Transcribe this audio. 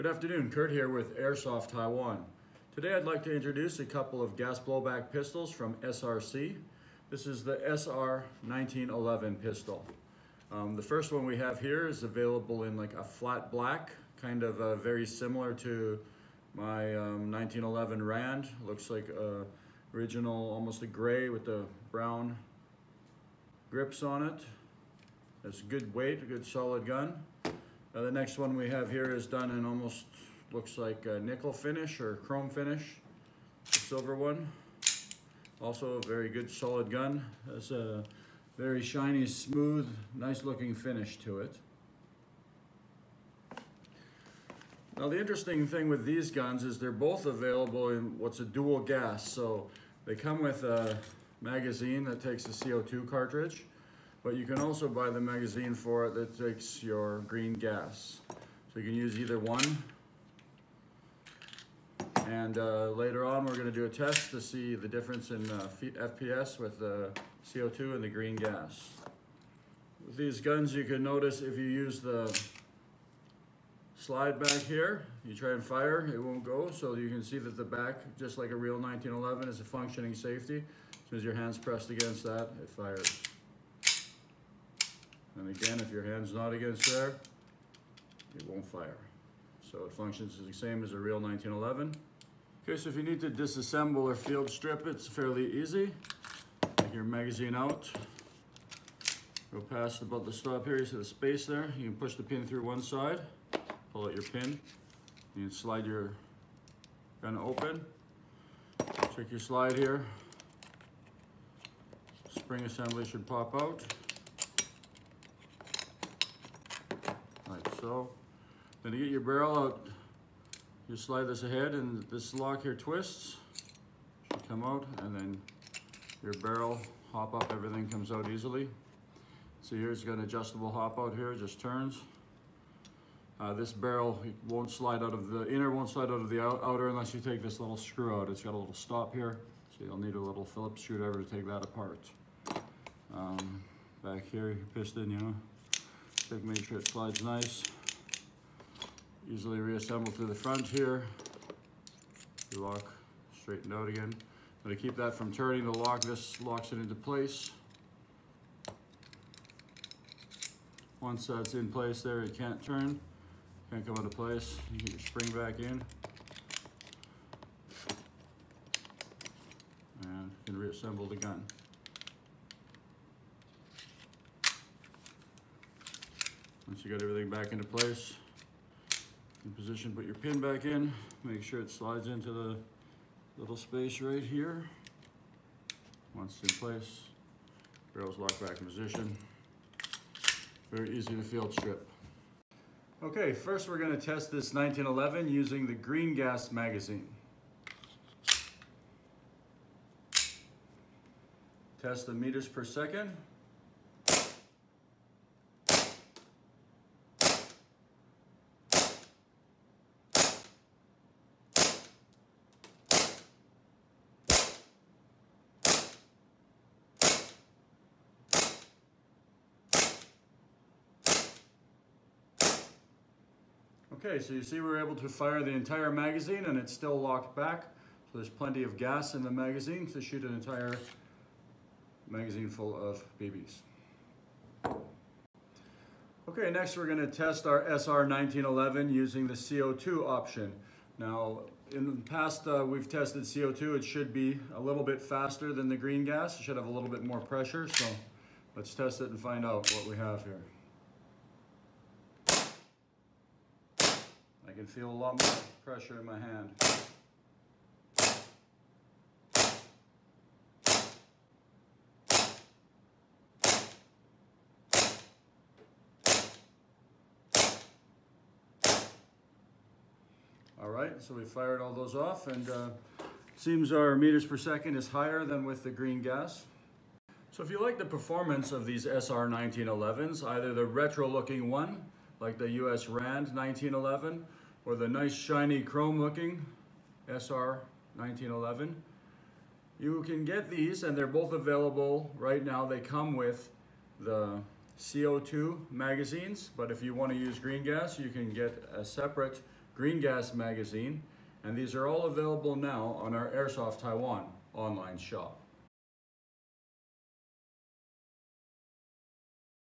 Good afternoon, Kurt here with Airsoft Taiwan. Today I'd like to introduce a couple of gas blowback pistols from SRC. This is the SR-1911 pistol. The first one we have here is available in like a flat black, kind of very similar to my 1911 Rand. Looks like original, almost a gray with the brown grips on it. It's good weight, a good solid gun. The next one we have here is done in almost, looks like a nickel finish or chrome finish. The silver one. Also a very good solid gun. Has a very shiny, smooth, nice looking finish to it. Now the interesting thing with these guns is they're both available in what's a dual gas. So they come with a magazine that takes a CO2 cartridge. But you can also buy the magazine for it that takes your green gas. So you can use either one. And later on we're going to do a test to see the difference in FPS with the CO2 and the green gas. With these guns you can notice if you use the slide back here, you try and fire, it won't go. So you can see that the back, just like a real 1911, is a functioning safety. As soon as your hand's pressed against that, it fires. And again, if your hand's not against there, it won't fire. So it functions the same as a real 1911. Okay, so if you need to disassemble or field strip, it's fairly easy. Take your magazine out. Go past about the stop here, you see the space there. You can push the pin through one side, pull out your pin. You can slide your gun open. Check your slide here. Spring assembly should pop out. Like so. Then to get your barrel out, you slide this ahead and this lock here twists. Should come out, and then your barrel hop up, everything comes out easily. So here's got an adjustable hop out here, just turns. This barrel won't slide out of the inner, won't slide out of the outer unless you take this little screw out. It's got a little stop here, so you'll need a little Phillips screwdriver to take that apart. Back here, your piston, you know. Make sure it slides nice. Easily reassemble through the front here. The lock straightened out again. But to keep that from turning, the lock, this locks it into place. Once that's in place there, it can't turn, can't come out of place. You get your spring back in. And you can reassemble the gun. Once you got everything back into place, in position, put your pin back in. Make sure it slides into the little space right here. Once it's in place, barrel's locked back in position. Very easy to field strip. Okay, first we're going to test this 1911 using the green gas magazine. Test the meters per second. Okay, so you see we're able to fire the entire magazine and it's still locked back. So there's plenty of gas in the magazine to shoot an entire magazine full of BBs. Okay, next we're going to test our SR-1911 using the CO2 option. Now, in the past we've tested CO2. It should be a little bit faster than the green gas. It should have a little bit more pressure. So let's test it and find out what we have here. I can feel a lot more pressure in my hand. All right, so we fired all those off, and seems our meters per second is higher than with the green gas. So if you like the performance of these SR-1911s, either the retro looking one, like the US Rand 1911, or the nice shiny chrome looking SR-1911. You can get these, and they're both available right now. They come with the CO2 magazines, but if you want to use green gas, you can get a separate green gas magazine, and these are all available now on our Airsoft Taiwan online shop.